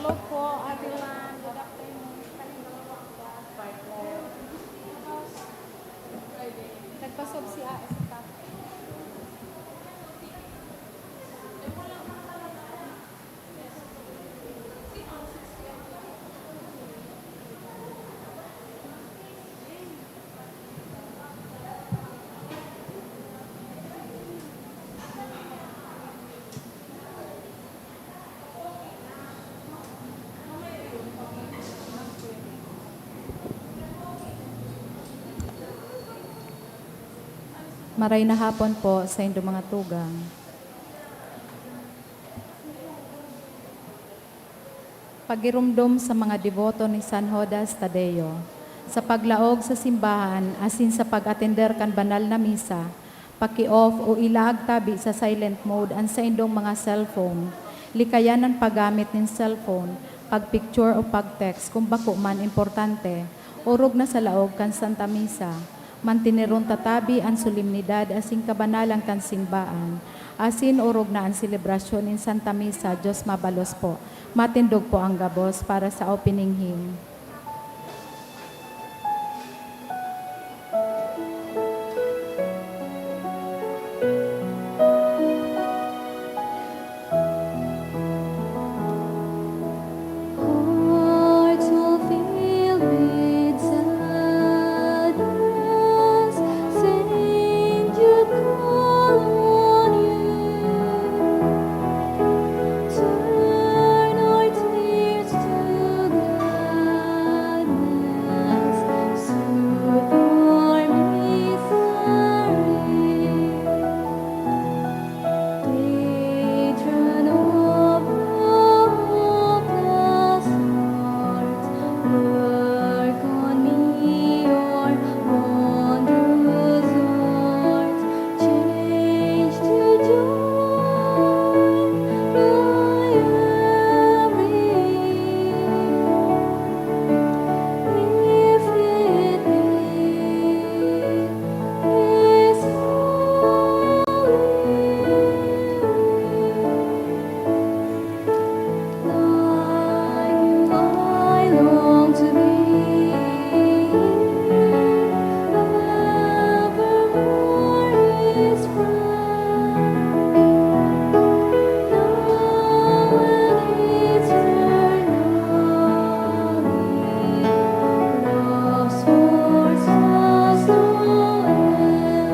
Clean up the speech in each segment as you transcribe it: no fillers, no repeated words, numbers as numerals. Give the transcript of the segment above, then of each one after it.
Hello po, everyone. Good afternoon. Nagpasob si A.S. pa. Maray na hapon po sa inyong mga tugang. Pagirumdum sa mga deboto ni San Judas Tadeo, sa paglaog sa simbahan asin sa pag-atender kan banal na misa, paki-off o ilaag tabi sa silent mode ang sa indong mga cellphone, likayan ang paggamit ng cellphone, pag-picture o pag-text kung bako man importante, urog na sa laog kan Santa Misa, mantineron tatabi ang solemnidad asing kabanalang kan simbaan, asin urog na ang selebrasyon in Santa Misa, Diyos mabalos po. Matindog po ang gabos para sa opening hymn. Hearts will fill with sadness, Saint Jude call on you. Turn our tears to gladness, soothe our misery. Patron of hopeless hearts, work on me your wondrous arts, change to joy my every if it be His like you I long to be evermore His friend, now and eternally. Love's force has no end.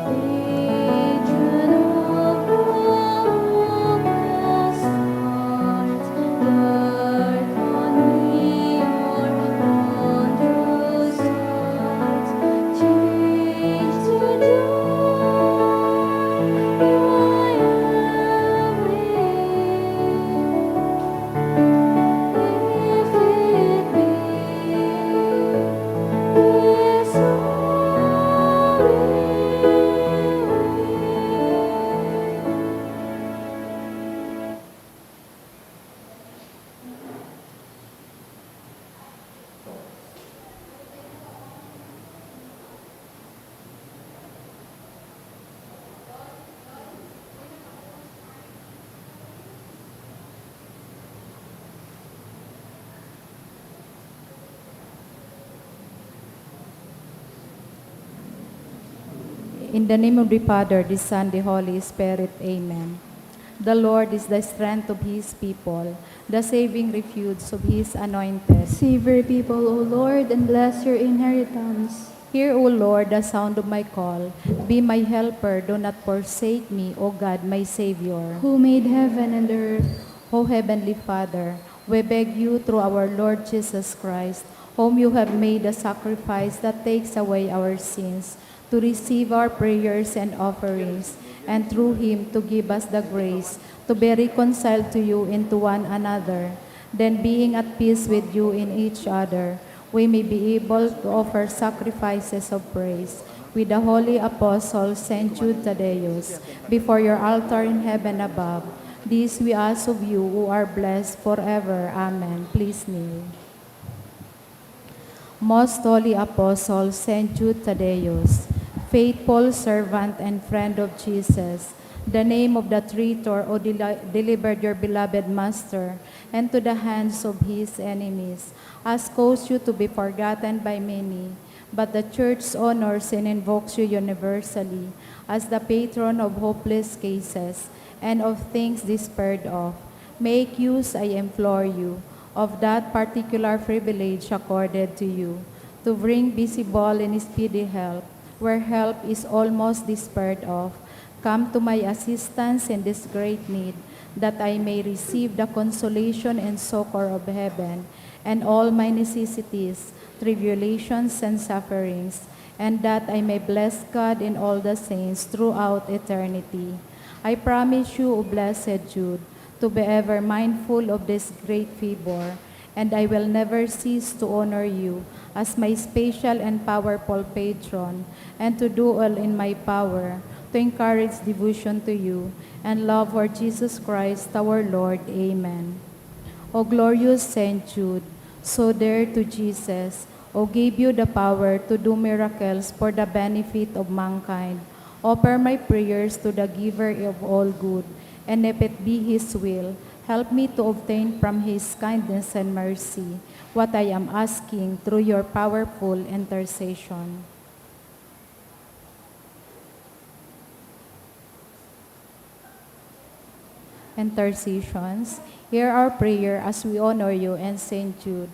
Patron of hopeless hearts, work on me your wondrous arts, change to joy my every if it be His In the name of the Father, the Son, the Holy Spirit, Amen. The Lord is the strength of His people, the saving refuge of His anointed. Save your people, O Lord, and bless your inheritance. Hear, O Lord, the sound of my call. Be my helper, do not forsake me, O God, my Savior. Who made heaven and earth? O Heavenly Father, we beg you through our Lord Jesus Christ, whom you have made a sacrifice that takes away our sins, to receive our prayers and offerings, and through Him to give us the grace to be reconciled to you and to one another. Then being at peace with you in each other, we may be able to offer sacrifices of praise with the holy apostle Saint Jude Tadeus before your altar in heaven above. This we ask of you who are blessed forever. Amen. Please kneel. Most Holy Apostle Saint Jude Tadeus, faithful servant and friend of Jesus, the name of the traitor who delivered your beloved Master and to the hands of his enemies, has caused you to be forgotten by many. But the Church honors and invokes you universally as the patron of hopeless cases and of things despaired of. Make use, I implore you, of that particular privilege accorded to you, to bring visible and speedy help, where help is almost despaired of. Come to my assistance in this great need, that I may receive the consolation and succor of heaven, and all my necessities, tribulations, and sufferings, and that I may bless God and all the saints throughout eternity. I promise you, O blessed Jude, to be ever mindful of this great favor, and I will never cease to honor you as my special and powerful patron, and to do all in my power to encourage devotion to you and love for Jesus Christ our Lord. Amen. O glorious Saint Jude, so dear to Jesus, who gave you the power to do miracles for the benefit of mankind, offer my prayers to the giver of all good, and if it be his will, help me to obtain from his kindness and mercy what I am asking through your powerful intercession. Intercessions, hear our prayer as we honor you and Saint Jude.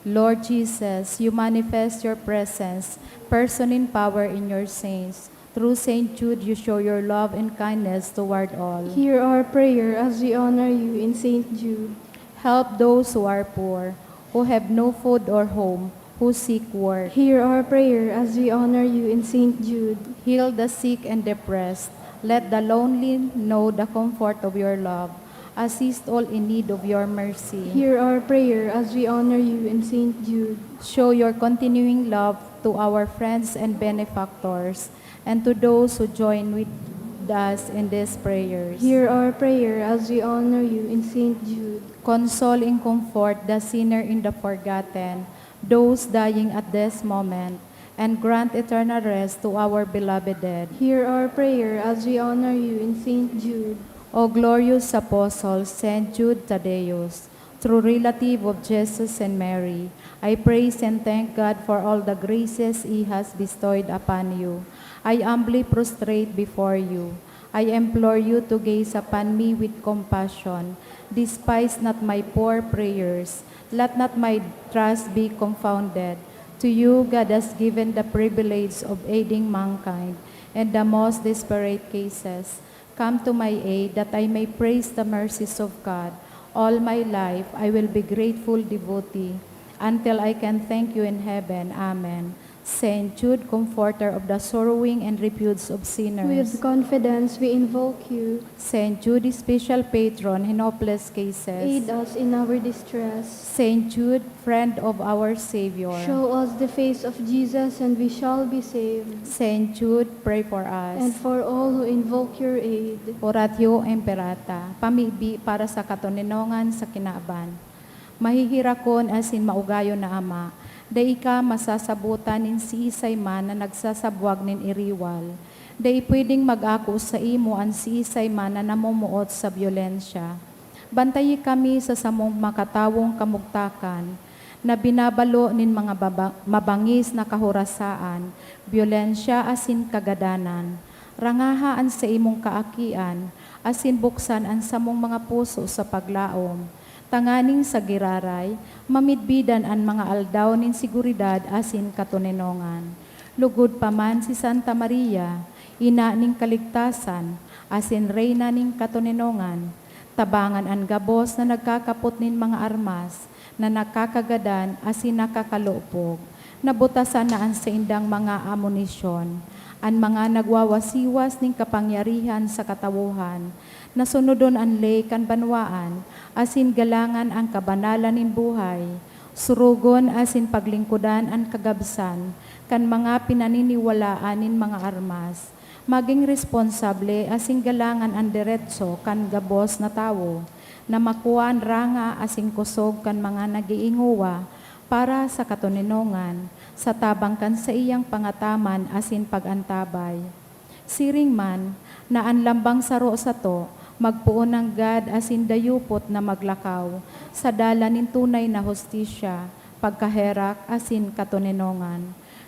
Lord Jesus, you manifest your presence, person in power in your saints. Through Saint Jude, you show your love and kindness toward all. Hear our prayer as we honor you in Saint Jude. Help those who are poor, who have no food or home, who seek work. Hear our prayer as we honor you in Saint Jude. Heal the sick and depressed. Let the lonely know the comfort of your love. Assist all in need of your mercy. Hear our prayer as we honor you in Saint Jude. Show your continuing love to our friends and benefactors, and to those who join with us in these prayers. Hear our prayer as we honor you in Saint Jude. Console and comfort the sinner in the forgotten, those dying at this moment, and grant eternal rest to our beloved dead. Hear our prayer as we honor you in Saint Jude. O glorious Apostle, Saint Jude Thaddeus, true relative of Jesus and Mary, I praise and thank God for all the graces He has bestowed upon you. I humbly prostrate before you. I implore you to gaze upon me with compassion. Despise not my poor prayers. Let not my trust be confounded. To you, God has given the privilege of aiding mankind in the most desperate cases. Come to my aid that I may praise the mercies of God. All my life I will be grateful devotee until I can thank you in heaven. Amen. Saint Jude, comforter of the sorrowing and refuse of sinners. With confidence we invoke you. Saint Jude, special patron in hopeless cases. Aid us in our distress. Saint Jude, friend of our Savior. Show us the face of Jesus and we shall be saved. Saint Jude, pray for And us. for all who invoke your aid. Oratio Imperata, pamibi para sa katoninongan sa kinaban. Mahihirakon asin maugayo na ama, day ka masasabutan nin si Isay man na nagsasabwag nin iriwal. Day pwedeng mag-ako sa imo an si Isay man na namumuot sa byolensya. Bantayi kami sa samong makatawong kamugtakan, na binabalo nin mga mabangis na kahurasaan, byolensya asin kagadanan. Rangahaan sa imong kaakian, asin buksan ang samong mga puso sa paglaom. Tanganing sa giraray, mamidbidan ang mga aldaw nin siguridad asin katuninongan. Lugod pa man si Santa Maria, ina ning kaligtasan, asin reyna ning katuninongan. Tabangan ang gabos na nagkakapot nin mga armas, na nakakagadan asin nakakalupog. Nabutasan na ang sa indang mga amunisyon, ang mga nagwawasiwas ning kapangyarihan sa katawuhan, nasunodon ang lay kan banwaan, asin galangan ang kabanalan nin buhay, surugon asin paglingkudan ang kagabsan, kan mga pinaniniwalaan nin mga armas, maging responsable asin galangan ang diretso kan gabos na tawo, na makuan ranga asin kusog kan mga nagiinguwa, para sa katuninongan, sa tabang kan sa iyang pangataman asin pagantabay. Siring man, na ang lambang saro sa to, magpuon ng God asin dayupot na maglakaw, sa dala nin tunay na hostisya, pagkaherak asin katuninongan.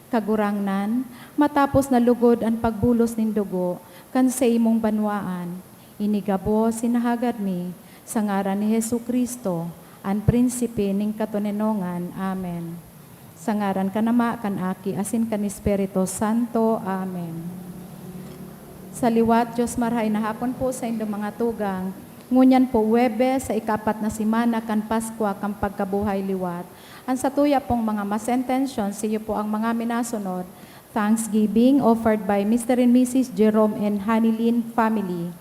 Kagurangnan, matapos na lugod ang pagbulos nin dugo, kan sa imong banwaan, inigabo sinahagad mi, sa ngaran ni Hesu Kristo, ang prinsipe ning katuninongan. Amen. Sa ngaran kanama kan aki asin kan Espiritu Santo. Amen. Sa liwat, Diyos marhay na hapon po sa inyong mga tugang. Ngunyan po Webes sa ikapat na simana kan Paskwa kan pagkabuhay liwat. Ang satuya pong mga masentention, siyo po ang mga minasunod. Thanksgiving offered by Mr. and Mrs. Jerome and Hanilyn family.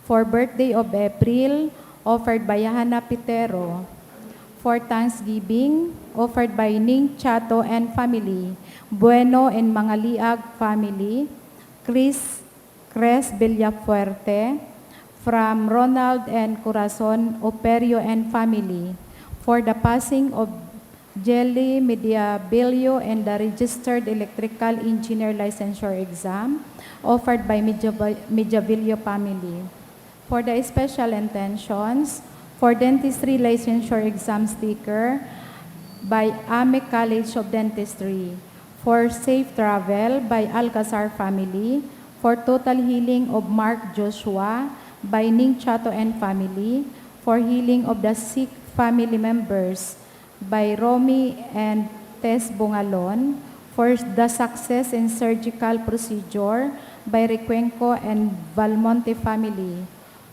For birthday of April, offered by Hana Pitero. For Thanksgiving, offered by Ning Chato and family. Bueno and Mangaliag family. Chris Cres Villafuerte. From Ronald and Corazon Operio and family. For the passing of Jelly Mediabilio and the registered electrical engineer licensure exam offered by Mediavillo family. For the special intentions, for dentistry licensure exam sticker by AME College of Dentistry. For safe travel by Alcazar family. For total healing of Mark Joshua by Ning Chato and family. For healing of the sick family members by Romy and Tess Bungalon. For the success in surgical procedure by Recuenco and Valmonte family.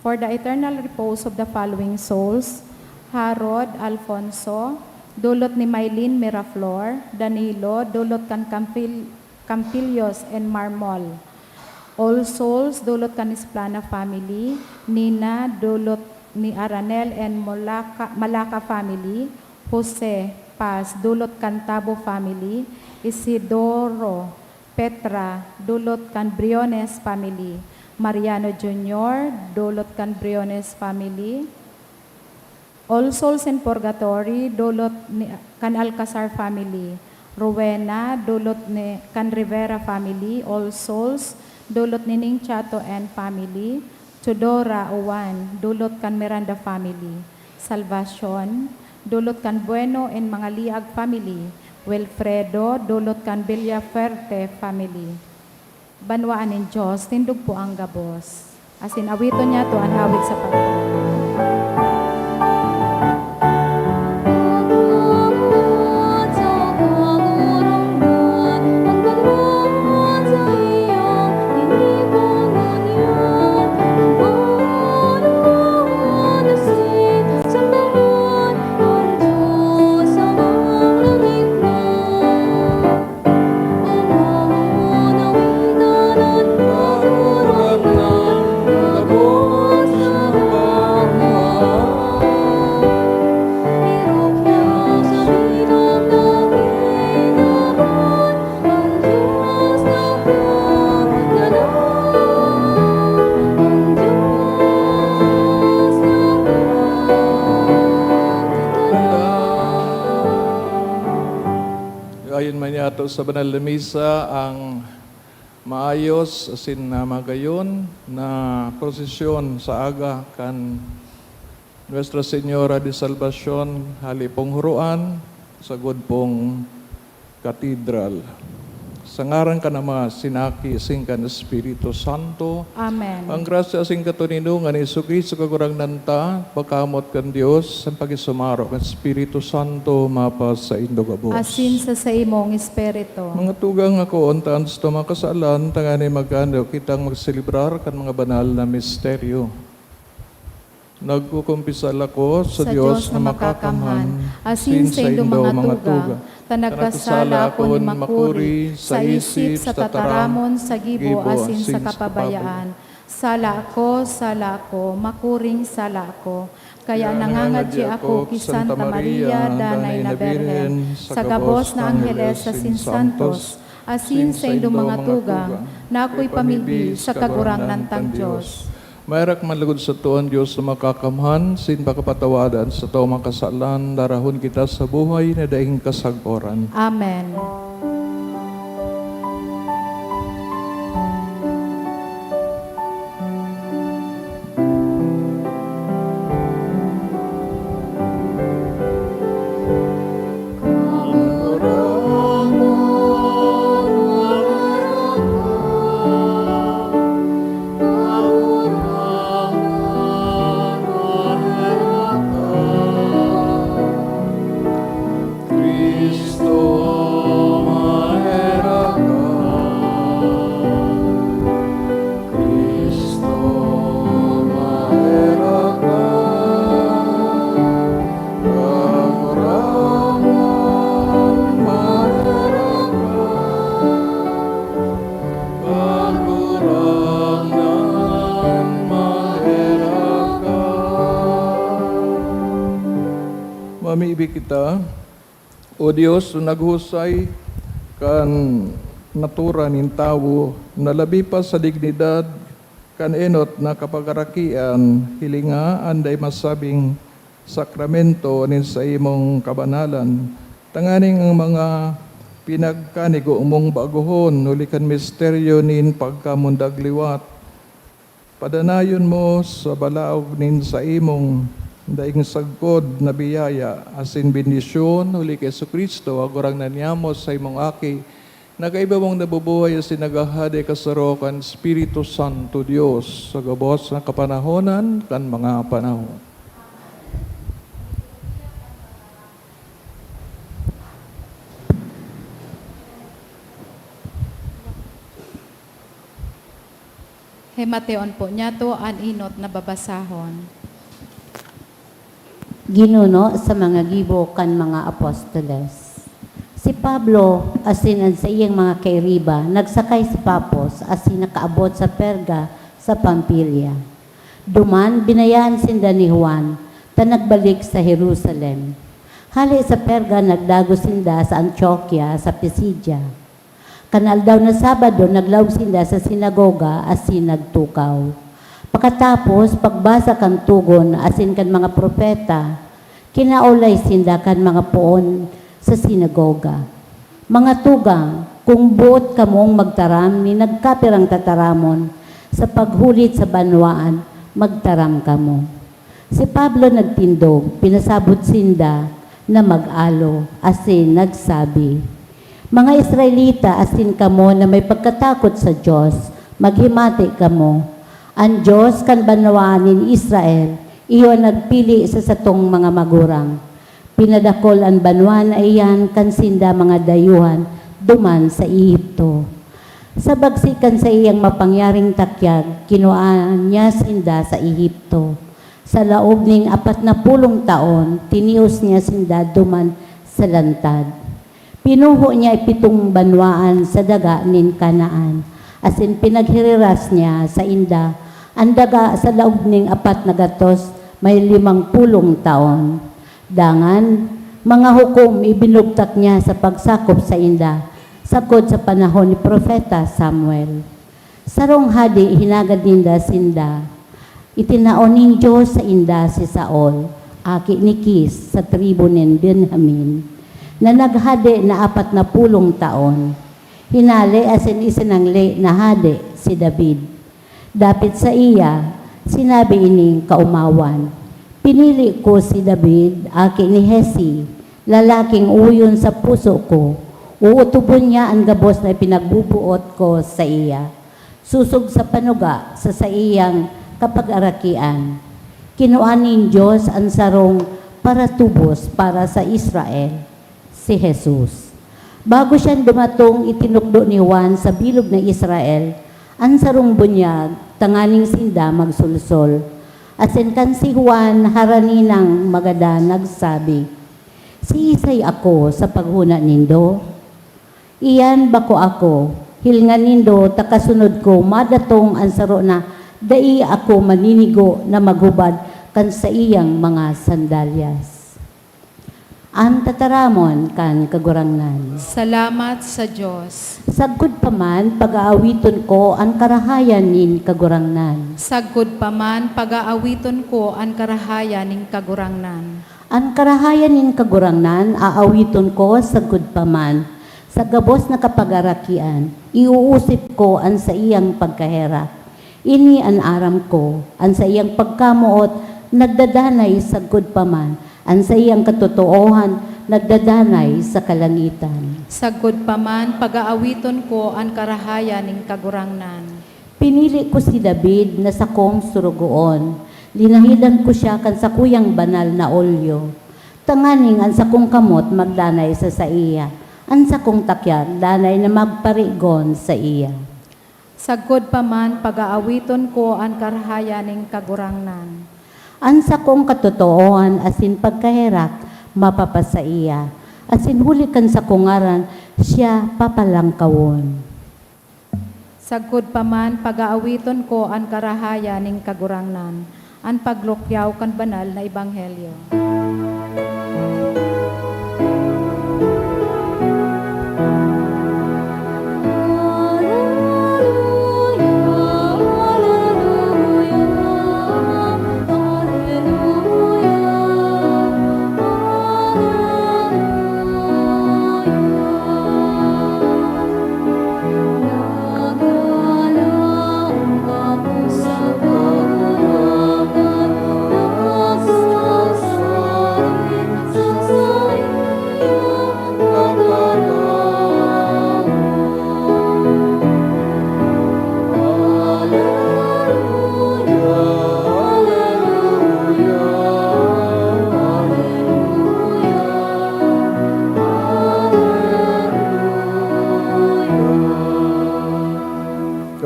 For the eternal repose of the following souls, Harod Alfonso, dulot ni Maylene Miraflor, Danilo, dulot kan Campilios and Marmol. All souls, dulot kan Isplana family, Nina, dulot ni Aranel and Malaka family, Jose Paz, dulot kan Tabo family, Isidoro, Petra, dulot kan Briones family, Mariano Jr., dulot kan Briones family, All Souls in Purgatory, dulot ni kan Alcazar family, Rowena, dulot ni kan Rivera family, All Souls, dulot ni Ning Chato and family, Tudora Uwan, dulot kan Miranda family, Salvacion, dulot kan Bueno and Mangaliag family, Wilfredo, dulot kan Villafuerte family. Banwaan ng Diyos, tindog po ang gabos. Asin awito niya to ang hawig sa pagkakas. Ayon man yato sa banal na misa ang maayos asin na magayon na prosesyon sa aga kan Nuestra Señora de Salvacion halipong huruan sa pong katedral. Sa ngaran ka nama sinaki sing kan Espiritu Santo. Amen. Ang grasya sing katuninungan ni Jesucristo kagurang nanta, pagkamot kan Dios, ang pagisumaro kan Espiritu Santo mapa sa indog abos. Asin sa imong espiritu. Mga tugang ako, ontaan sa mga kasalan, tangani magkano kitang magselebrar kan mga banal na misteryo. Nagkukumpisal ako sa Diyos na makakamhan, asin sa indong mga tuga, tanagkasala ako ni makuri, sa isip, sa tataramon, sa gibo, asin sa kapabayaan. Sala ako, makuring sala ako. Kaya nangangadji ako ki Santa Maria, Danay na Berhen, sa gabos na Angeles sa Santos, asin sa indong mga tugang, na ako'y pamilbi sa kagurang nantang Diyos. Mayrak manlugod sa tuon Diyos na makakamhan, sin pakapatawadan sa tao makasalan, darahon kita sa buhay na daing kasagporan. Amen. Mamiibig kita, O Dios, naghusay kan natura nin tawo, nalabi pa sa dignidad, kan enot na kapagarakian, hilinga, anday masabing sakramento nin sa imong kabanalan. Tanganing ang mga pinagkanigo mong baguhon, nulikan misteryo nin pagkamundagliwat. Padanayon mo sa balaog nin sa imong daing sagkod na biyaya, asin bendisyon, uli kay Jesucristo, agurang nanyamos sa imong aki, nakaiba mong nabubuhay asin nagahade kasarokan, Espiritu Santo Dios, sa gabos na kapanahonan, kan mga panahon. Hemateon po niya to an inot na babasahon. Ginuno sa mga gibo kan mga apostoles. Si Pablo, asin ang sa iyang mga kairiba, nagsakay sa Papos, asin nakaabot sa Perga sa Pampilya. Duman, binayaan sinda ni Juan, ta nagbalik sa Jerusalem. Hali sa Perga, nagdago sinda sa Antioquia, sa Pisidia. Kanal daw na Sabado, naglaw sinda sa sinagoga, asin nagtukaw. Pagkatapos, pagbasa kan tugon, asin kan mga propeta, kinaulay sinda kan mga poon sa sinagoga. Mga tugang, kung buot kamong magtaram, ni nagkapirang tataramon, sa paghulit sa banwaan, magtaram kamo. Si Pablo nagtindog, pinasabot sinda na mag-alo, asin nagsabi, mga Israelita, asin kamo na may pagkatakot sa Diyos, maghimati kamo. Ang Diyos kan banwaanin Israel, iyo nagpili sa satong mga magurang. Pinadakol ang banwan ay yan kan sinda mga dayuhan duman sa Ehipto. Sa bagsikan sa iyang mapangyaring takyag, kinuhaan niya sinda sa Ehipto. Sa laob ning 40 taon, tinios niya sinda duman sa lantad. Pinuho niya 7 banwaan sa daga nin Kanaan, asin pinaghiriras niya sa inda ang daga sa laob ning 4 na gatos may 50 taon. Dangan, mga hukom ibinugtak niya sa pagsakop sa inda, sagod sa panahon ni Propeta Samuel. Sarong hadi hinagad ninda sinda, itinaon ning Diyos sa inda si Saul, aki ni Kis sa tribo nin Benjamin, na naghadi na 40 taon. Hinali asin isinangli na hadi si David. Dapit sa iya, sinabi ining kaumawan, pinili ko si David, aki ni Hesi, lalaking uyon sa puso ko. Uutubon niya ang gabos na pinagbubuot ko sa iya. Susog sa panuga sa iyang kapag-arakian. Kinuan ning Diyos ang sarong para tubos para sa Israel, si Jesus. Bago siya dumatong, itinukdo ni Juan sa bilog ng Israel, ang sarong bunyag, tanganing sinda magsulsol. Asin kan si Juan haraninang magada nagsabi, si Isay ako sa paghuna nindo. Iyan bako ako, hilngan nindo takasunod ko madatong ang saro na dai ako maninigo na maghubad kan sa iyang mga sandalyas. Ang tataramon kan kagurangnan. Salamat sa Diyos. Sagkod pa man, pag-aawiton ko ang karahayan nin kagurangnan. Sagkod pa man, pag-aawiton ko ang karahayan ning kagurangnan. Ang karahayan nin kagurangnan, aawiton ko sagkod pa man. Sa gabos na kapag-arakian, iuusip ko ang sa iyang pagkahera. Ini ang aram ko, ang sa iyang pagkamuot, nagdadanay sagkod pa man. Ang sa iyang katotoohan, nagdadanay sa kalangitan. Sagkod pa man, pag-aawiton ko ang karahayan ning kagurangnan. Pinili ko si David na sakong surugoon. Linahidan ko siya kan sa kuyang banal na olyo. Tanganing ang sakong kamot magdanay sa iya. Ang sakong takyan, danay na magparigon sa iya. Sagod pa man pag-aawiton ko ang karahayaning kagurangnan. Ansa kong katotooan asin pagkahirak, mapapasaiya. Asin hulikan sa kungaran, siya papalangkawon. Sagod pa man pag-aawiton ko ang karahayaning kagurangnan. Ang paglukyaw kan banal na ebanghelyo.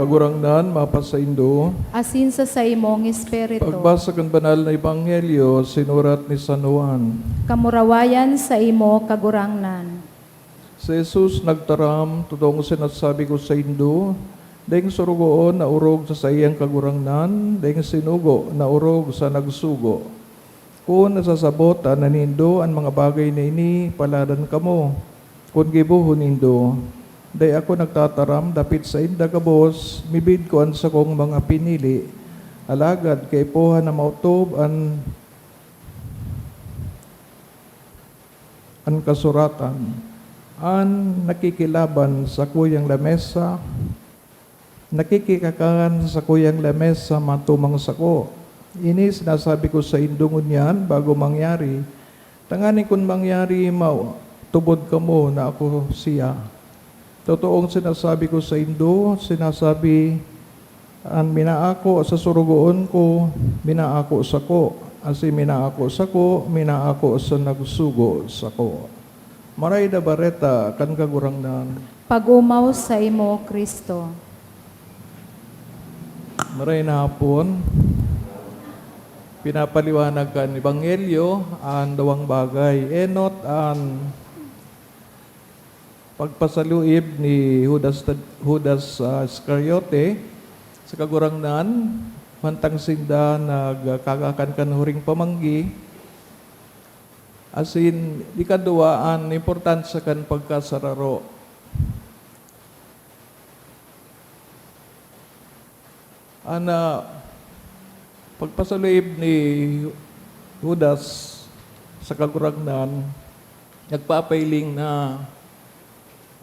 Kagurangnan, mapasaindo. Asin sa imong espiritu. Pagbasa ng banal na ebanghelyo, sinurat ni San Juan. Kamurawayan sa imo kagurangnan. Si Jesus nagtaram, totoong sinasabi ko sa Indo, dahil surugoon na urog sa iyang kagurangnan, dahil sinugo na urog sa nagsugo. Kung nasasabotan na nindo ang mga bagay na ini, paladan kamo. Kung gibuhon nindo, dahil ako nagtataram, dapit sa inda kabos, mibid ko ang sa kong mga pinili, alagad kay poha na mautob ang kasuratan. An nakikilaban sa kuyang lamesa, nakikikakan sa kuyang lamesa matumang sako. Ini sinasabi ko sa indungon yan bago mangyari. Tanganin kung mangyari, tubod ka mo na ako siya. Totoong sinasabi ko sa Indo, sinasabi, ang minaako sa surugoon ko, minaako sa ko. Asi minaako sa ko, minaako sa nagsugo sa ko. Maray na bareta, kan kagurangnan. Pag-umaw sa imo, Kristo. Maray na hapon, pinapaliwanag kan Ebanghelyo, ang dawang bagay. Enot ang pagpasaluib ni Judas Iscariote sa kagurangnan, mantang sinda nagkakakan kan huring pamanggi, asin ikaduaan importante sa kan pagkasararo. Ana pagpasaluib ni Judas sa kagurangnan, nagpapailing na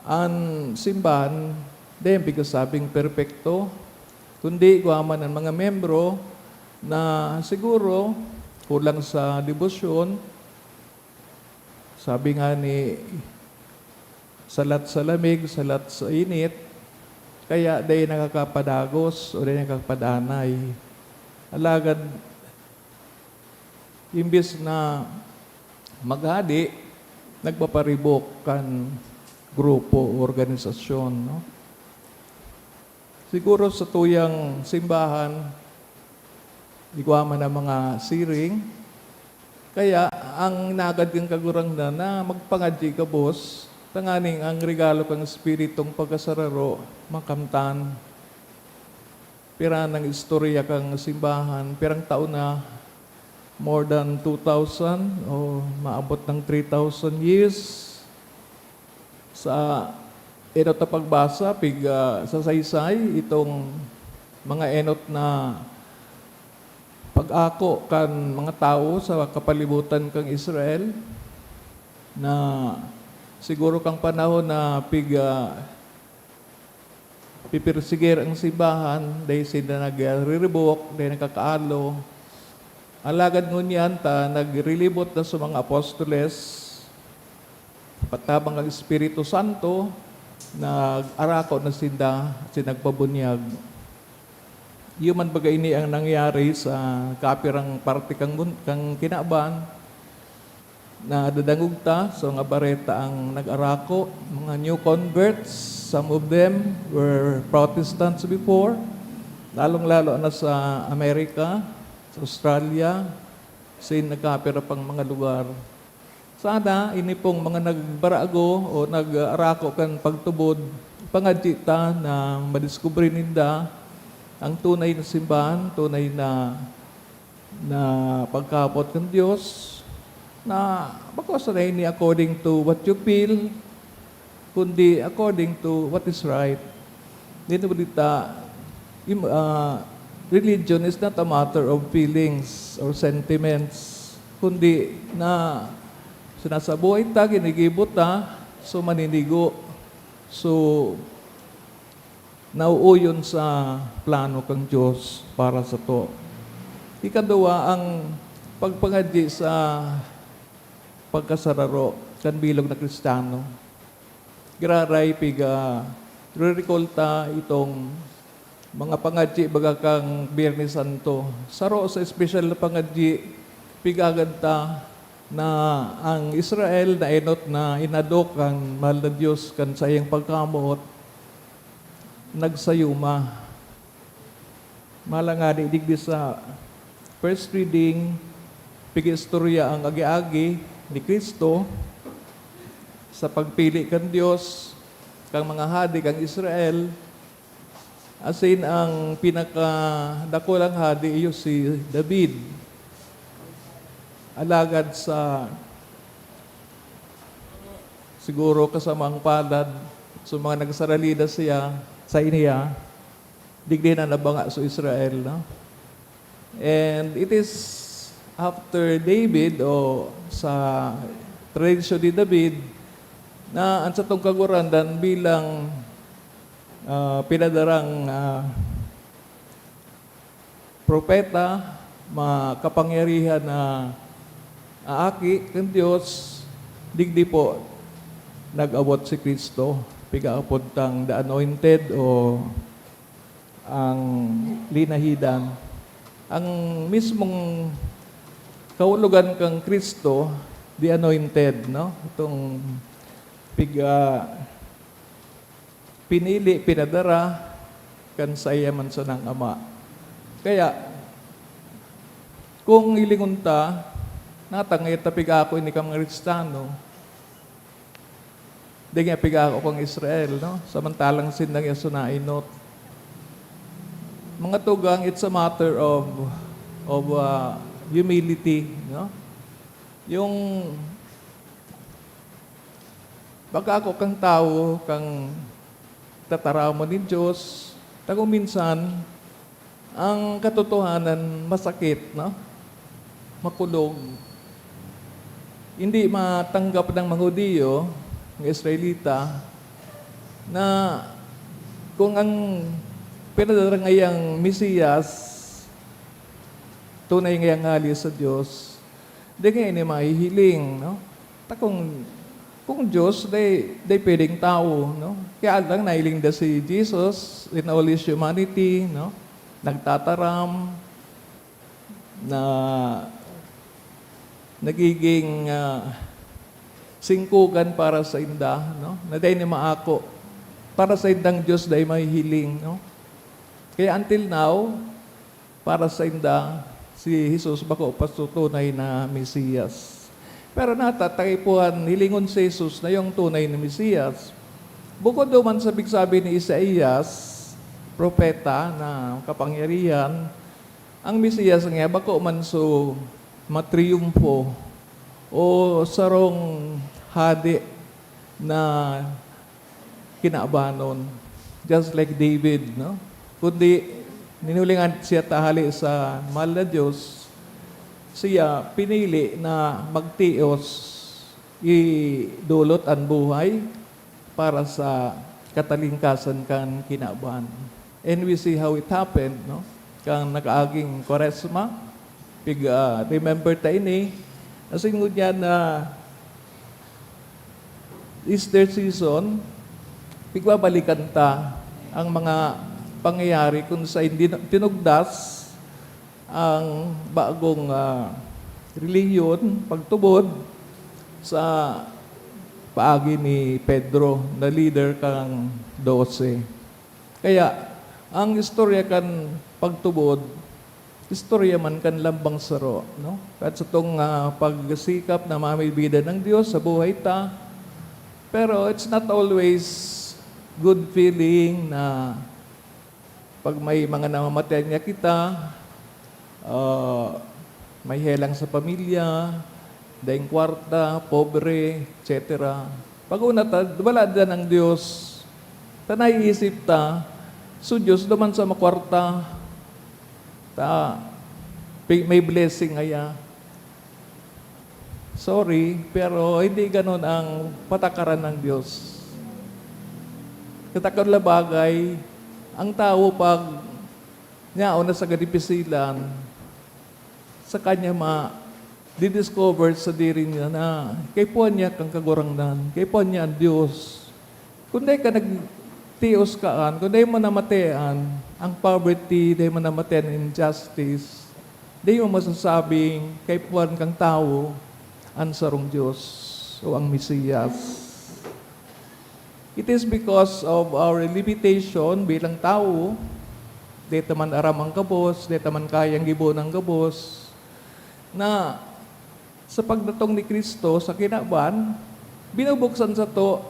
ang simbahan, dahil bigkasabing perpekto, kundi guaman ang mga membro na siguro kulang sa debosyon. Sabi nga ni, salat sa lamig, salat sa init, kaya dahil nakakapadagos o dahil nakakapadanay. Alagad, imbis na maghadi, nagpaparibok kan grupo o organisasyon. No? Siguro sa tuyang simbahan, iguaman ng mga siring, kaya ang nagad kang kagurangnan na magpangadji ka, boss, tanganing ang regalo kang espiritong pagkasararo, makamtan, pira ng istorya kang simbahan, pirang taon na, more than 2,000 o maabot ng 3,000 years, sa enot na pagbasa, sa saysay, itong mga enot na pag-ako kan mga tao sa kapalibutan kang Israel, na siguro kang panahon na pipirsigir ang simbahan, dahil sila nag-riribok, dahil nakakaalo. Alagad ngunyan ta, nagrilibot na sa mga apostoles, patabang ang Espiritu Santo, nag-arako na sinagpabunyag. Iyon man bagay ini ang nangyari sa kapirang parte kang kinaban, na dadangugta sa mga bareta ang nag-arako, mga new converts, some of them were Protestants before, lalong-lalo na sa Amerika, sa Australia, sin nagkapira pang mga lugar. Sana, ini pong mga nagbarago o nag-arako kan pagtubod, pangadita na madiskubre ninda ang tunay na simbahan, tunay na pagkapot ng Diyos, na bakos na ini according to what you feel, kundi according to what is right. Dito balita, religion is not a matter of feelings or sentiments, kundi na sinasabuhay ta, ginigibot ta, so maninigo. So, nauuyon sa plano kang Diyos para sa to. Ikadua, ang pagpangadyi sa pagkasararo kan bilog na Kristiyano. Giraray piga re-recall itong mga pangadyi baga kang Biyernes Santo. Saro sa espesyal na pangadyi pigagad ta na ang Israel na enot na inadok ang mahal na Diyos kan sa iyang pagkamot nagsayuma. Malangani digdi sa first reading pigistorya ang agi-agi ni Kristo sa pagpili kan Dios kang mga hadi kang Israel, asin ang pinakadakulang hadi iyo si David, alagad sa siguro kasamang palad so mga nagsaralida siya sa iniya digdi na nabanga sa Israel, no? And it is after David o sa tradisyon ni David na ang sa tong kagurandan bilang pinadarang propeta, makapangyarihan na aaki ng Diyos, digdi po nag-abot si Kristo, pigaapod tang the anointed o ang linahidan. Ang mismong kaulugan kang Kristo, the anointed, no? Itong pinili, pinadara, kan sa iyaman sa ng Ama. Kaya, kung ilingon ta, natangay tapiga ako ini kang Kristiyano, di nga piga ako kang Israel, no? Samantalang sindang yasunainot. Mga tugang, it's a matter of humility, no? Yung baka ako kang tao, kang tataraw mo ni Diyos, tago minsan, ang katotohanan masakit, no? Makulog. Hindi matanggap ng mga Hudiyo, ng Israelita, na kung ang pinadarangyang Mesiyas, tunay ngayang hali sa Diyos, di ngayon ay mahihiling, no? Kung Diyos, day pwedeng tao, no? Kaya lang nailing da si Jesus in all His humanity, no? Nagtataram, na nagiging singkugan para sa inda, no? Na day ni maako, para sa indang Diyos day mahihiling, no? Kaya until now, para sa inda, si Jesus bako patutunay na Mesiyas. Pero natataypuan, hilingon si Jesus na yung tunay na Mesiyas. Bukod duman sa bigsabi ni Isaías, propeta na kapangyarihan, ang Mesiyas nga bako man so matriumpo o sarong hadi na kinaabanon. Just like David, no? Kundi ninulingan siya tahali sa mahal na Diyos, siya pinili na magtios, idulot ang buhay para sa katalingkasan kan kinaban. And we see how it happened, no? Kang nakaaging Kwaresma, remember tayo ni, asingod niya na Easter season, pigbabalikan ta ang mga pangyayari kung sa hindi tinugdas ang bagong relihiyon, pagtubod sa paagi ni Pedro na leader kang 12. Kaya ang istorya kan pagtubod, istorya man kan lambang saro, no? At sa tong pagsikap na mamibida ng Dios sa buhay ta. Pero it's not always good feeling na pag may mga namamatay niya kita, may helang sa pamilya, daing kwarta, pobre, etc. Pag una ta, wala dyan ang Diyos. Ta naiisip ta, so Diyos naman sa makwarta, ta may blessing aya. Sorry, pero hindi ganon ang patakaran ng Diyos. Katakon la bagay, ang tao pag niya na sa gadipisilan, sa kanya didiscover sa diri niya na kay po niya kang kagurangnan, kay po niya ang Diyos. Kung di ka nagtios kaan, kung di mo namatayan ang poverty, di mo namatayan ang injustice, di mo masasabing kay po kang tao ang sarong Diyos o ang Mesiyas. It is because of our limitation bilang tao, di taman aram ang kabos, di taman kayang gibon ang kabos, na sa pagdatong ni Kristo sa kinaban, binubuksan sa to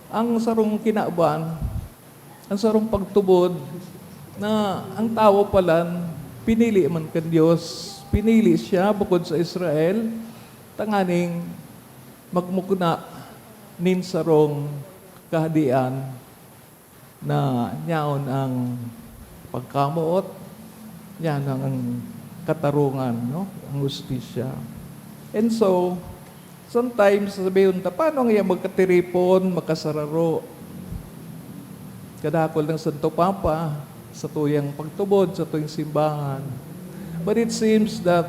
ang sarong kinaban, ang sarong pagtubod, na ang tao palan, pinili man kan Diyos, pinili siya bukod sa Israel, tanganing magmukuna nin sarong kahadian na nyaon ang pagkamuot, yan ang katarungan, no? Ang justisya. And so, sometimes sabihin ta, paano nga magkatiripon, makasararo? Kadakol ng Santo Papa sa tuyang pagtubod, sa tuyang simbahan. But it seems that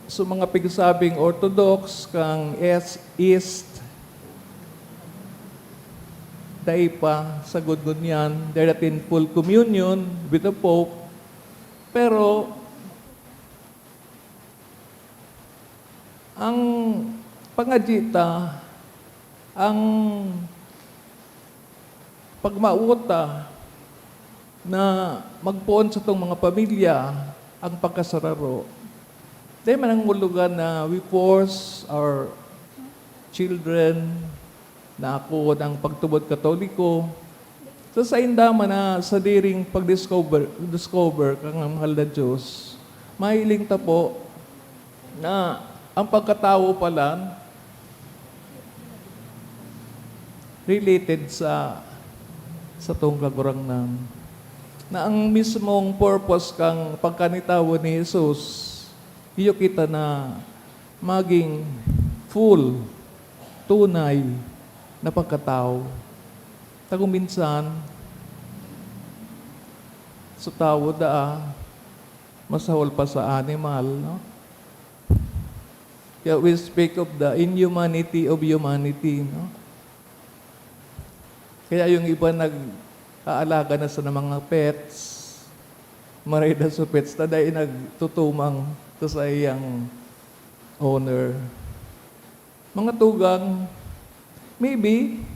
sa mga pigsabing Orthodox kang East, dahil pa sa gudgunyan, they're not in full communion with the Pope, pero ang pangajita, ang pagmauta na magpuon sa itong mga pamilya ang pagkasararo. Dahil man ang ulugan na we force our children na ako ng pagtubod katoliko. So sa indama na sa diring pag-discover kang mahal na Diyos, mahiling ta po na ang pagkatao pala related sa tong kagurangnan. Na ang mismong purpose kang pagkanitawo ni Jesus, iyo kita na maging full, tunay na pagkatao. Kung minsan, sa tao masahol pa sa animal, no? Kaya we speak of the inhumanity of humanity, no? Kaya yung iba nag-aalaga na sa mga pets, maray na sa pets, taday nagtutumang sa iyang owner. Mga tugang, maybe,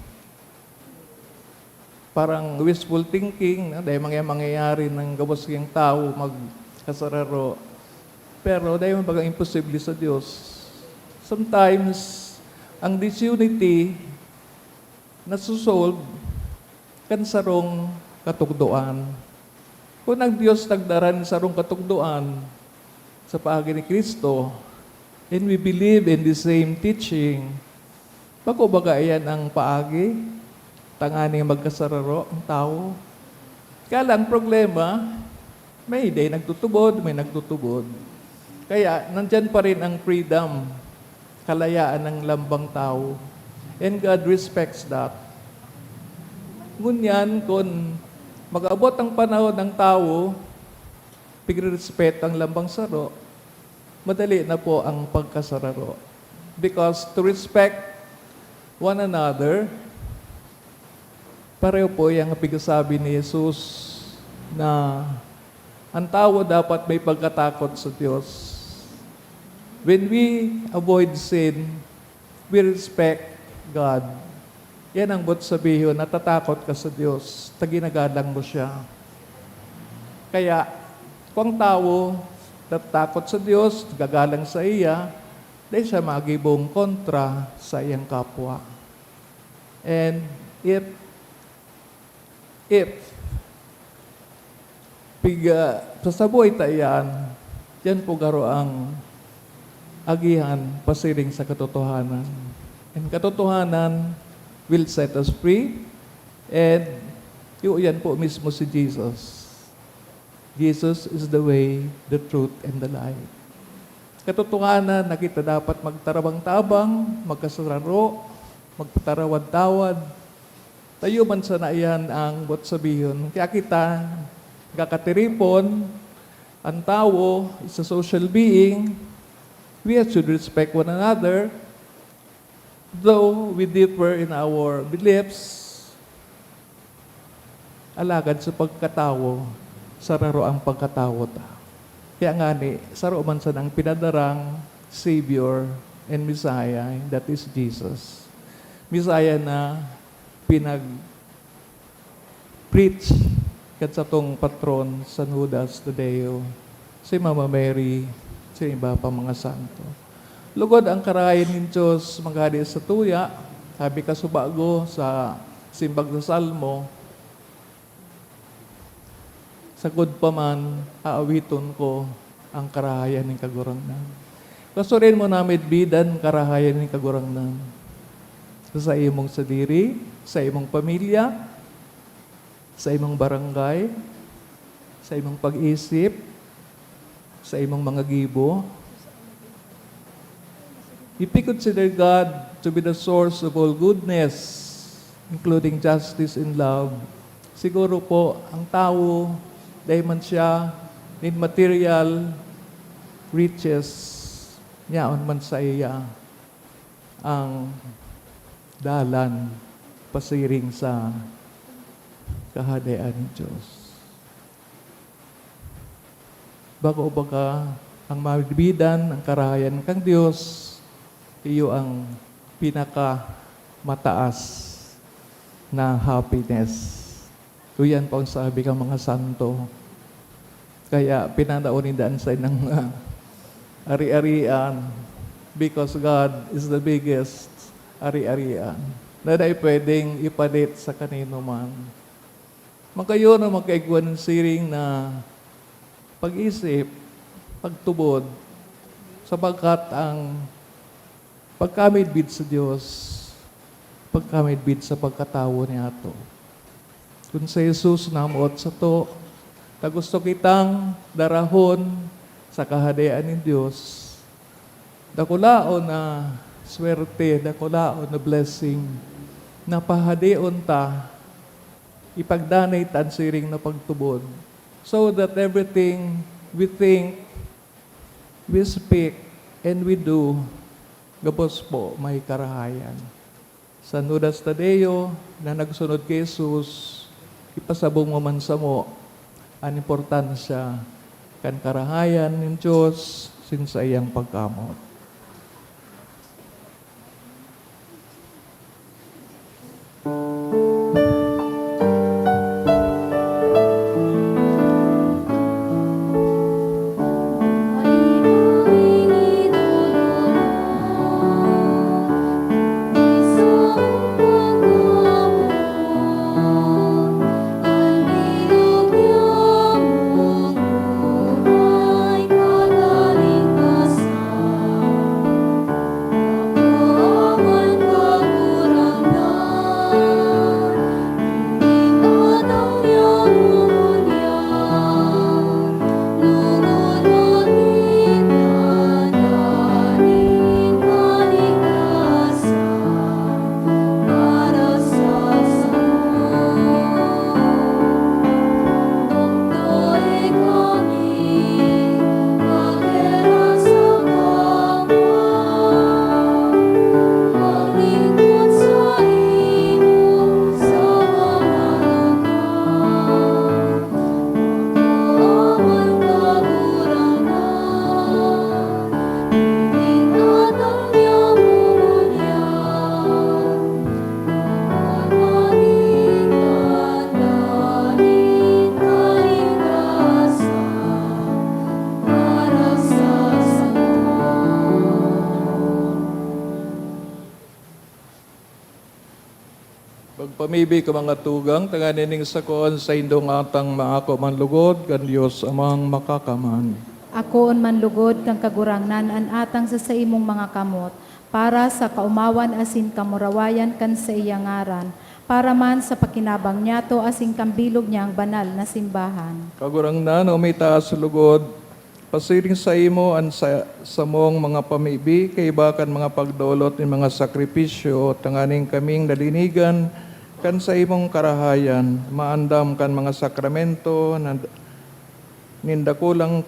parang wishful thinking, no? Dahil mangyayari ng gabos yung tao magkasararo. Pero dahil mabagang imposible sa Diyos. Sometimes, ang disunity nasusolve kan sarong katugduan. Kung ang Diyos nagdaran sarong katugduan sa paagi ni Kristo, and we believe in the same teaching, bago baga yan ang paagi, tanganing magkasararo ang tao. Kaya lang problema, may day nagtutubod, may nagtutubod. Kaya nandyan pa rin ang freedom, kalayaan ng lambang tao. And God respects that. Ngunyan, kung mag-abot ang panahon ng tao, pigre-respect ang lambang saro, madali na po ang pagkasararo. Because to respect one another, pareho po yung pigsasabi ni Jesus na ang tao dapat may pagkatakot sa Diyos. When we avoid sin, we respect God. Yan ang but sabihin, natatakot ka sa Diyos, taginagalang mo siya. Kaya, kung ang tao natatakot sa Diyos, gagalang sa iya, dahil siya magibong kontra sa iyang kapwa. And if sa sabuhay tayan, yan po garo ang agihan pasiring sa katotohanan. And katotohanan will set us free. And yan po mismo si Jesus. Jesus is the way, the truth, and the life. Katotohanan na kita dapat magtarabang-tabang, magkasararo, magpatarawad-tawad. Tayo man sa naiyan ang but sabihin. Kaya kita kakatiripon, ang tao is a social being. We should respect one another. Though we differ in our beliefs, alagad sa pagkatawo, sararo ang pagkatawo ta. Kaya nga ni, saro man sa nang pinadarang Savior and Messiah, that is Jesus. Messiah na pinag-preach kat sa tong patron San Judas Tadeo, si Mama Mary, sa iba pa mga santo. Lugod ang karayan ng Diyos maghadi sa tuya, sabi ka subago sa simbag sa Salmo, sagod pa man, aawiton ko ang karahayan ng kagurangnan. Kasurin mo namin bidan karahayan ng kagurangnan. Sa imong sadiri, sa imong pamilya, sa imong barangay, sa imong pag-isip, sa imong mga gibo. If you consider God to be the source of all goodness, including justice and love, siguro po ang tao, dahil man siya in material riches, niyaon man sa iya ang dalan pasiring sa kahadayaan ng Diyos. Bago baka ang mabibidan, ang karahayan kang Diyos, iyo ang pinaka mataas na happiness. Yan po ang sabi ng mga santo. Kaya pinanaunindaan sa ng ari-arian because God is the biggest ari-arian na dahil pwedeng ipalit sa kanino man. Makayo na magkaigwan ng siring na pag-isip, pagtubod, sapagkat ang pagkamidbid sa Diyos, pagkamidbid sa pagkatawo niya ito. Kung sa Jesus namot sa to, ta gusto kitang darahon sa kahadayaan ng Diyos, dakulaon na swerte, dakulaon na blessing, na pahadion ta, ipagdanay tan siring na pagtubod, so that everything we think, we speak, and we do, gabos po may karahayan. San Judas Tadeo na nagsunod kay Jesus, ipasabong mo man sa mo ang importansya kan karahayan ng Diyos sinsa iyang pagkamot. Ay, kadaling kasal. Pamibi ka mga tugang, tanganining sakon sa indong atang maako manlugod, kan Diyos amang makakaman. Akoon manlugod kang kagurangnan an atang sa imong mga kamot, para sa kaumawan asin kamurawayan kan sa iyang ngaran, para man sa pakinabang niya to asin kambilog niyang banal na simbahan. Kagurangnan, umitaas sa lugod, pasiring sa imo an sa mong mga pamibi, kay bakan mga pagdolot ni mga sakripisyo, tanganing kaming nalinigan, kan sa imong karahayan, maandam kan mga sakramento, nindakulang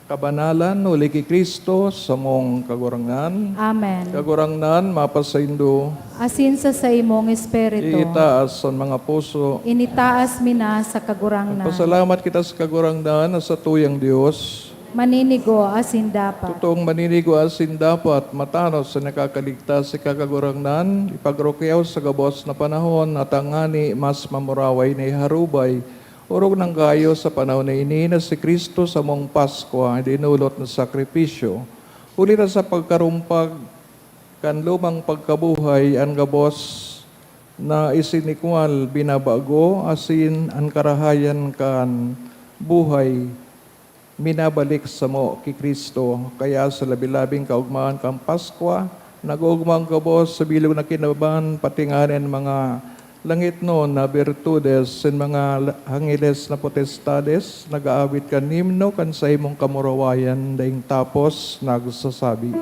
kabanalan, uli ki Kristo, sa mong kagurangan. Amen. Kagurangnan, mapasaindo, Asin sa imong espiritu, itaas sa mga puso. initaas mina sa kagurangnan. Pasalamat kita sa kagurangnan sa tuyang Diyos. Maninigo asin dapat. Totoong maninigo asin dapat matanos sa nakakaligtas sa kagurangnan, ipagrokyaw sa gabos na panahon at ang ani mas mamuraway na iharubay. Urog ng gayo sa panahon na ini na si Kristo sa mong Pasko ang dinulot na sakripisyo. Uli na sa pagkarumpag kan lumang pagkabuhay ang gabos na isinikwal binabago asin ang karahayan kan buhay minabalik sa mo ki Kristo. Kaya sa labi-labing kaugmahan kang Paskwa, nag-ugmang kabos sa bilog na kinaban, patinganin mga langit noon na virtudes, sin mga hangiles na potestades, nag-aawit kan himno, kan sa imong kamurawayan, daing tapos nagsasabi.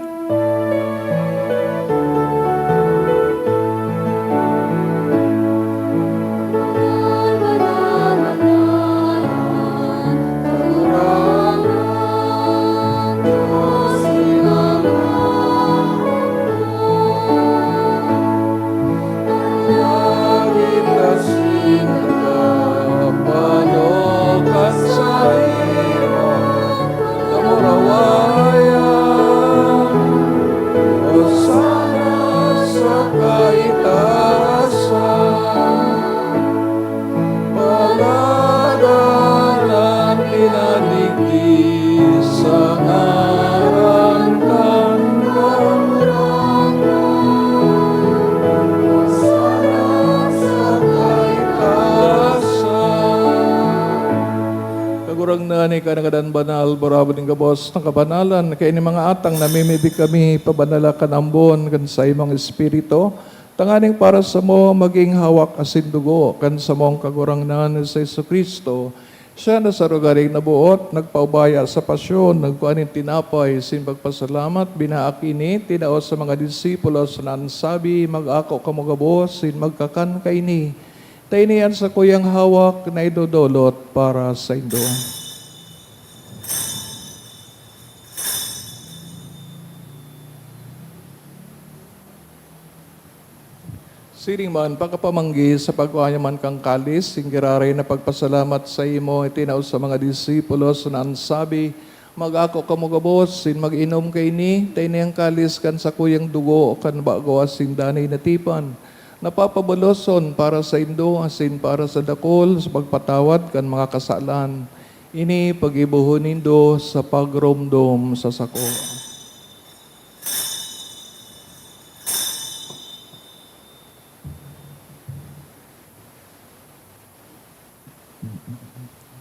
Ni kanagadan banal, borabon ng gabos ng kabanalan, kaya ni mga atang namimibig kami, pabanala kanambon, kan sa imong espiritu, tanganing para sa mo maging hawak asin dugo, kan sa mong kagurangnan sa Jesucristo, siya na sa rugaring nabuot, nagpaubaya sa pasyon, nagkuanin tinapay, sin pagpasalamat, binaakini, tinaos sa mga disipulos na ansabi, mag-ako kamugabos, sin magkakan kaini, tainian sa kuyang hawak na idodolot para sa indo. Siring man, pagkapamanggi sa pagkuhanya man kang kalis, singiraray na pagpasalamat sa imo, itinaos sa mga disipulos na ansabi, mag-ako kamugabos, sin mag-inom kay ni, tayo niyang kalis kan sa kuyang dugo, kan bago asin danay natipan. Napapabaloson para sa indo, asin para sa dakol, sa pagpatawad kan mga kasalan. Ini pag-ibuhon nindo sa pagromdom sa sako.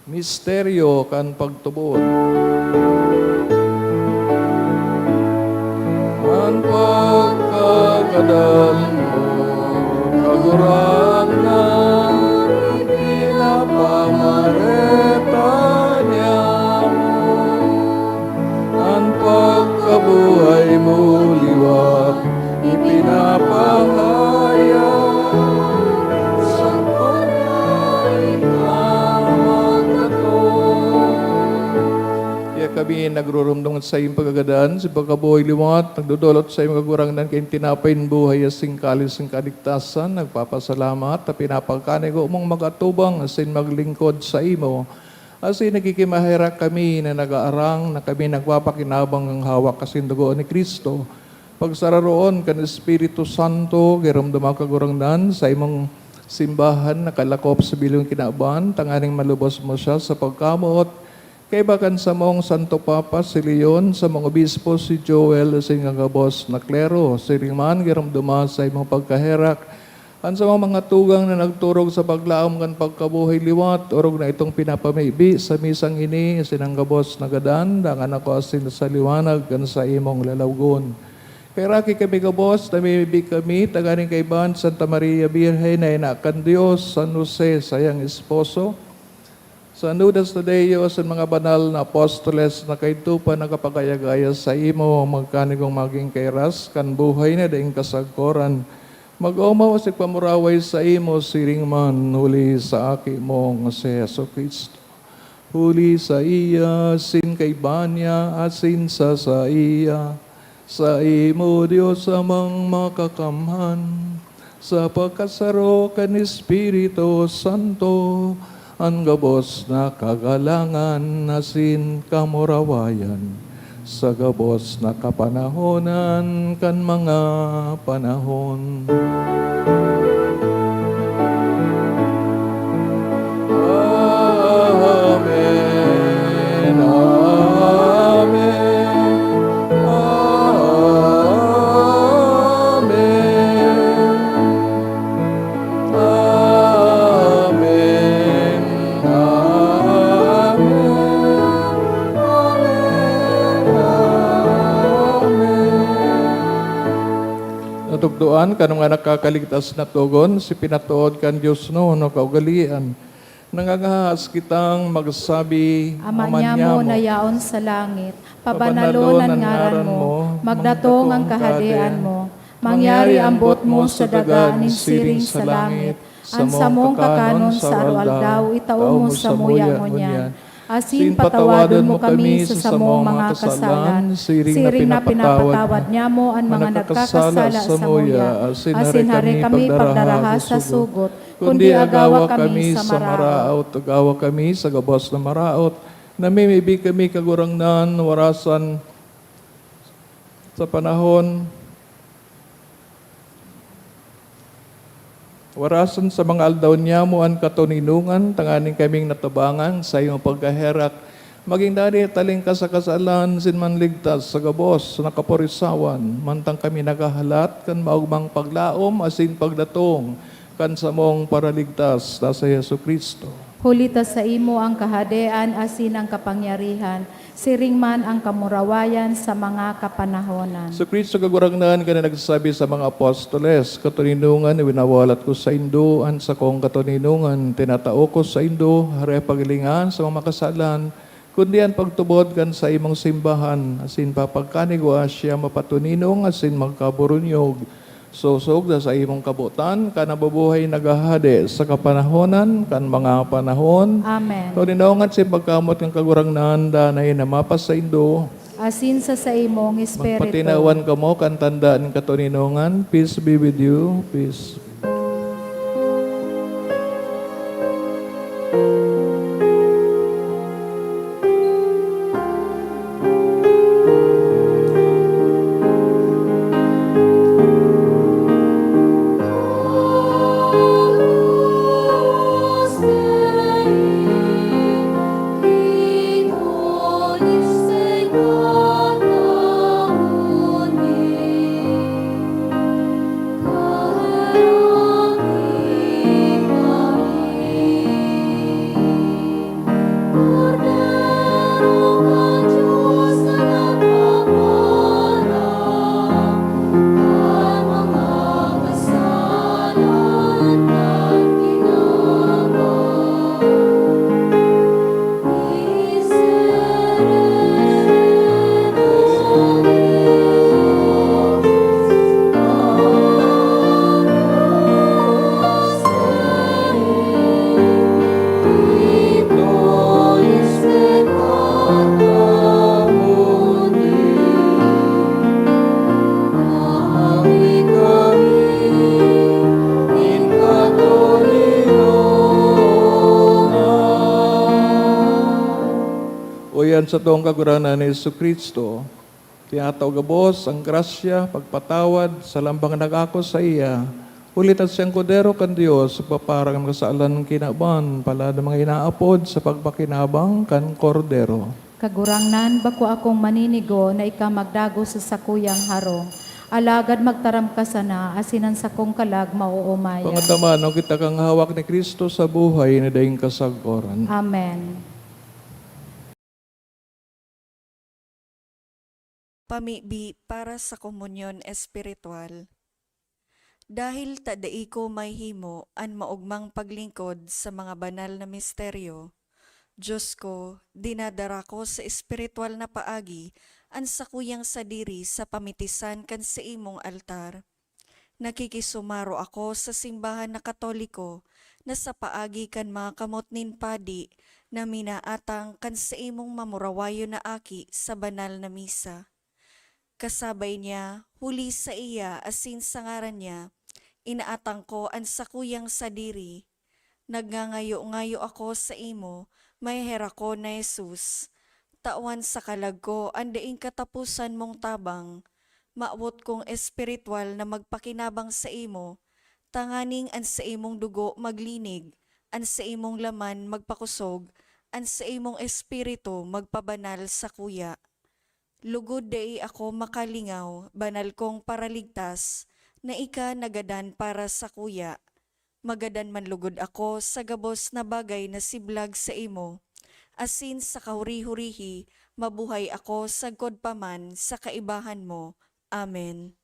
Misteryo kan pagtubod. Ang pagkakadal mo, kagurangan, pinapamareta niya mo. Ang pagkabuhay mo liwat, ipinapahaya. Kami nagrurumdong sa iyong pagagadan, sa pagkabuhay liwat, nagdudulot sa iyong kagurangnan, kayong tinapayin buhay, asing kalis ng kaligtasan, nagpapasalamat, at pinapagkanigo mong magatubang, asin maglingkod sa imo, asin nagkikimahira kami na nag-aarang, na kami nagpapakinabang ng hawak asin dugo ni Kristo. Pagsararoon kan Espiritu Santo, giramdama kagurangnan sa imong simbahan, nakalakop sa bilong kinaaban, tanganing malubos mo siya sa pagkamot, kay bakan sa mong Santo Papa si Leon, sa mga obispo si Joel, sa ingagabos na klero, si Riman, giramduma sa imong pagkaherak, Ang sa mga tugang na nagturog sa paglaom kan pagkabuhay liwat, orog na itong pinapamibi sa misang ini, sinanggabos na gadan, dangan ako asin sa liwanag kan sa imong lalawgon. Kaya raki kami kabos, namimibi kami, taganing kaiban, Santa Maria Birhen na inakan Diyos, San Jose, sayang esposo, sa anudas na Deo, sa mga banal na apostoles na kaito pa nakapagayagaya sa imo, magkanigong maging kairas, kan buhay na daing kasagkoran. Mag-umaw sa pamuraway sa imo, siring man, huli sa aki mong si Yeso Cristo. Huli sa iya, sin kay Banya, asin sa iya. Sa imo, Diyos amang makakamhan, sa pagkasaro kan Espiritu Santo, ang gabos na kagalangan, asin kamurawayan, sa gabos na kapanahonan, kan mga panahon. Amen. Amen. Amen. Natugduan kanong nga nakakaligtas na tugon, si pinatuod kan Diyos no kaugalian. Nangangahas kitang magsabi, Ama niya mo na yaon sa langit, pabanalon ang ngaran mo, magdatong ang kahadian mo, mangyari ang buot mo sa daga ni siring sa langit, ang samong kakanon sa araw-aldaw, itaon mo sa muyang ngunyan. Asin patawadon mo kami sa samong mga kasalan, siring na pinapatawad niya mo ang mga nagkakasala sa muya. Asin hari kami pagdaraha sa sugot, kundi agawa kami sa maraot. Agawa kami sa gabos na maraot. Namimibi kami kagurangnan, warasan sa panahon. Warasan sa mga aldaw niya mo ang katuninungan, tanganing kaming natabangan sa iyong pagkaherak. Maging dari taling ka sa kasalan, sinman ligtas sa gabos, na kaporisawan. Mantang kami nagahalat, kan maugmang paglaom, asin pagdatong, kan samong paraligtas, na sa Yesu Kristo. Hulita sa imo ang kahadean, asin ang kapangyarihan, siring man ang kamurawayan sa mga kapanahonan. Sa Kristo kagurangnan ka na nagsasabi sa mga apostoles, katuninungan, winawalat ko sa Indo, an sa kong katuninungan, tinatao ko sa Indo, hare pagilingan sa mga makasalan, kundi ang pagtubod kan sa imong simbahan, asin papagkanigwa siya mapatuninong, asin magkaburunyog, susog na sa imong kabutan, ka nabubuhay nagahade sa kapanahonan, kan mga panahon. Amen. Katuninungan sa pagkamot ng kagurangnan, danay na mapas sa Indo, Asin sa imong espiritu. magpatinawan ka mo, kan tandaan ng katuninungan. Peace be with you. Peace. Uyan sa tong kaguranan ni Yesu Kristo, tiyataw gabos ang grasya, pagpatawad, sa lambang nagako sa iya, ulitan siyang kodero kan Dios, paparang kasalan kinaban, pala ng mga inaapod sa pagpakinabang kan kordero. Kagurangnan, bako akong maninigo na ika magdago sa sakuyang harong. Alagad magtaram ka sana, asinan sa kong kalag mauumaya. Pangatama, no kita kang hawak ni Kristo sa buhay na daing kasagoran. Amen. Pamibi para sa komunyon espiritual. Dahil tadai ko may himo an maugmang paglingkod sa mga banal na misteryo, Diyos ko, dinadara ko sa espiritual na paagi an sakuyang sadiri sa pamitisan kan sa imong altar. Nakikisumaro ako sa simbahan na Katoliko na sa paagi kan mga kamot nin padi na minaatang kan sa imong mamurawayo na aki sa banal na misa. Kasabay niya, huli sa iya asin sa ngaran niya, inaatang ko ang sakuyang sadiri. Nagngangayo-ngayo ako sa imo, may hera ko na Jesus. Tawan sa kalag ko, andaing katapusan mong tabang. Maawot kong espiritual na magpakinabang sa imo, tanganing an sa imong dugo maglinig, an sa imong laman magpakusog, an sa imong espiritu magpabanal sa kuya. Lugod dai ako makalingaw, banal kong paraligtas, na ika nagadan para sa kuya. Magadan man lugod ako sa gabos na bagay na siblag sa imo. Asin sa kahuri-hurihi, mabuhay ako sagkod paman sa kaibahan mo. Amen.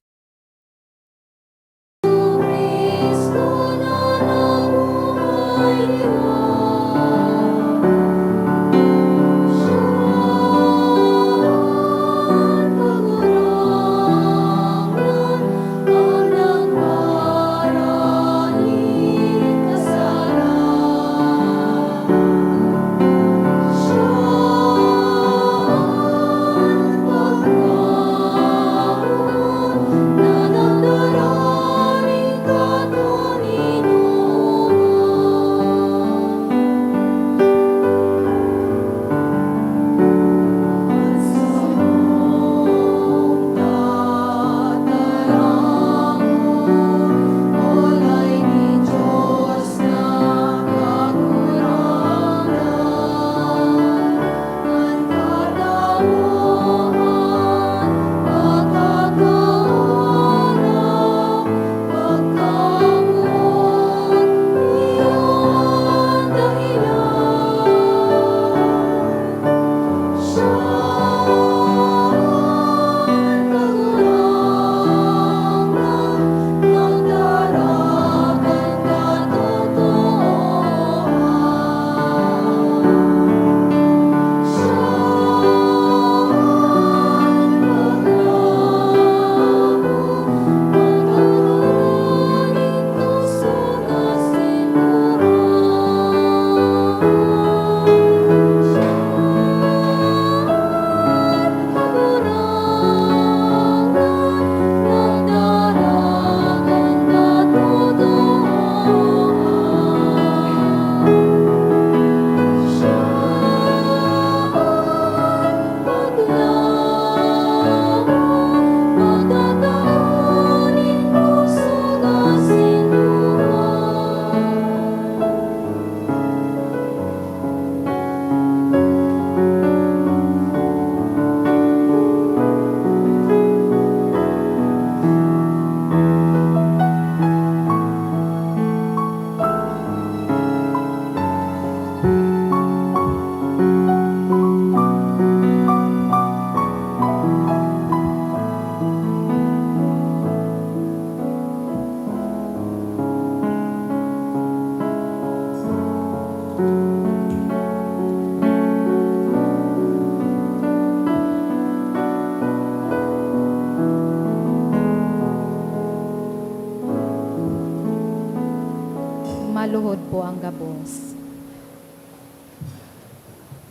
Maluhod po ang gabos.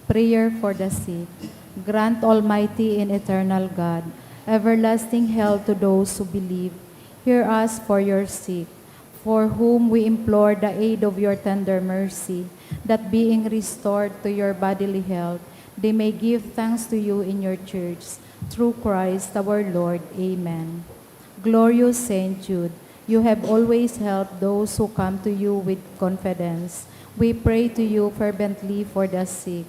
Prayer for the sick. Grant, Almighty and eternal God, everlasting health to those who believe. Hear us for your sick, for whom we implore the aid of your tender mercy, that being restored to your bodily health, they may give thanks to you in your church. Through Christ our Lord. Amen. Glorious Saint Jude, you have always helped those who come to you with confidence. We pray to you fervently for the sick.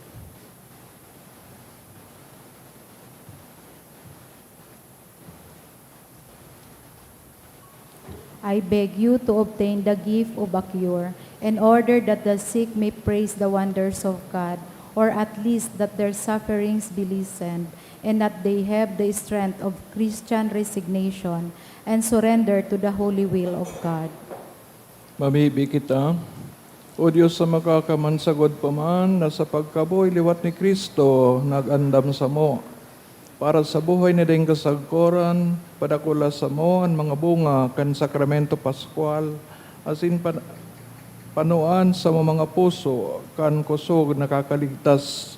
I beg you to obtain the gift of a cure, in order that the sick may praise the wonders of God, or at least that their sufferings be lessened, and that they have the strength of Christian resignation and surrender to the holy will of God. Mamibi kita. O Diyos sa makakamansagod pa man, na sa pagkabuhay liwat ni Kristo, nagandam sa mo. Para sa buhay ni ding kasagkoran, padakula sa mo ang mga bunga kan sakramento Pascual, asin panuan sa mga puso, kan kusog nakakaligtas,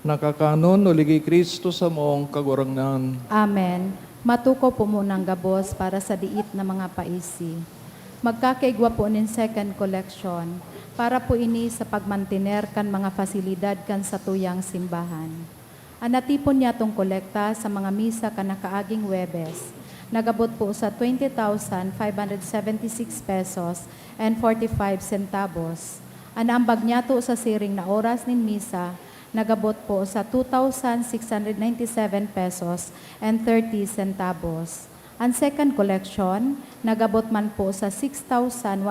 nakakanon o ligi Kristo sa mong kagurangnan. Amen. Matuko po munang gabos para sa diit na mga paisi. Magkakaigwa po nin second collection para po ini sa pagmantiner kan mga fasilidad kan sa tuyang simbahan. Anatipon niya tong kolekta sa mga misa kan nakaaging Webes. Nagabot po sa 20,576 pesos and 45 centavos. Anambag niya to sa siring na oras nin misa, nagabot po sa 2,697 pesos and 30 centavos. Ang second collection, nagabot man po sa 6,128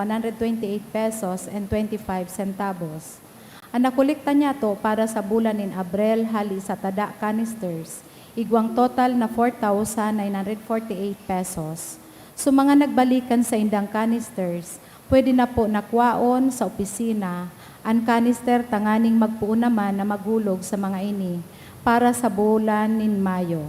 pesos and 25 centavos. Ang nakolekta niya to para sa bulan nin Abril hali sa tada canisters, igwang total na 4,948 pesos. So mga nagbalikan sa indang canisters, pwede na po nakwaon sa opisina ang canister tanganing magpuo naman na magulog sa mga ini para sa bulan nin Mayo.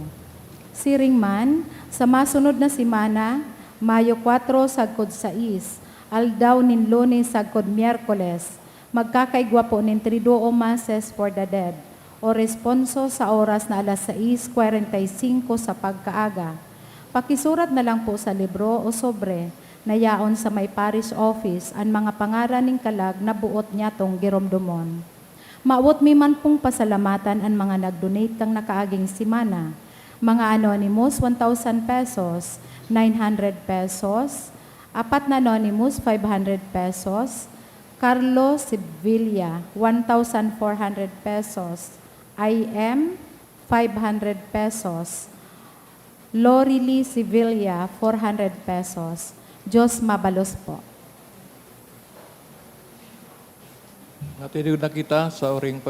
Siring man, sa masunod na simana, Mayo 4 sagkod 6, aldaw nin Lunes sagkod Miyerkules, magkakaigwa po nin triduo masses for the dead, o responso sa oras na alas 6:45 sa pagkaaga. Pakisurat na lang po sa libro o sobre, na yaon sa may parish office ang mga pangaran ning kalag na buot niya tong giromdomon. Maawot mi man pong pasalamatan ang mga nag-donate kang nakaaging simana. Mga anonymous, 1,000 pesos, 900 pesos, apat na anonymous, 500 pesos, Carlos Sevilla, 1,400 pesos, IM, 500 pesos, Lorily Sevilla, 400 pesos. Diyos mabalos po. Natinig na kita sa oring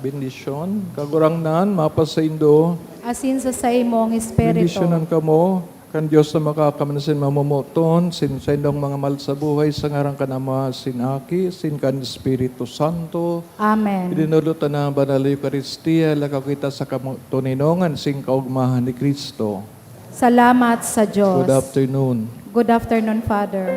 bendisyon. Kagurangnan, mapasaindo. Asin sa imong espiritu. Bendisyonan ka mo. Kan Diyos na makakamansin mamumoton, sin sa indong mga mal sa buhay, sa ngarang kanama, sin Aki, sin kan Espiritu Santo. Amen. Idinulutan na banal na Eucharistia, lakaw kita sa tuninongan, sin kaugmahan ni Kristo. Salamat sa Diyos. Good afternoon. Good afternoon, Father.